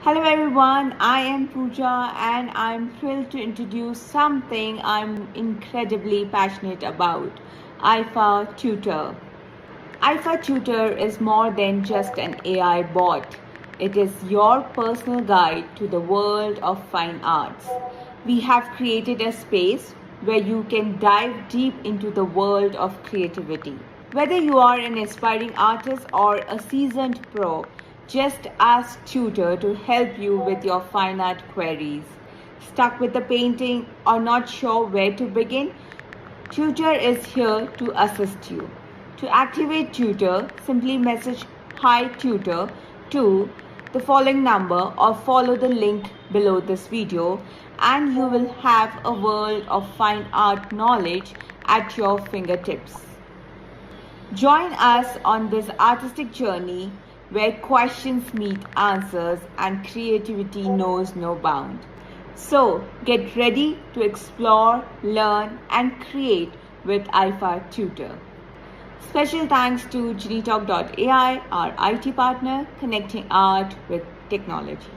Hello everyone, I am Pooja and I'm thrilled to introduce something I'm incredibly passionate about, IFA Tutor. IFA Tutor is more than just an AI bot. It is your personal guide to the world of fine arts. We have created a space where you can dive deep into the world of creativity. Whether you are an aspiring artist or a seasoned pro, just ask Tutor to help you with your fine art queries. Stuck with the painting or not sure where to begin? Tutor is here to assist you. To activate Tutor, simply message Hi Tutor to the following number or follow the link below this video and you will have a world of fine art knowledge at your fingertips. Join us on this artistic journey where questions meet answers and creativity knows no bound. So, get ready to explore, learn, and create with IFA Tutor. Special thanks to GenieTalk.ai, our IT partner, connecting art with technology.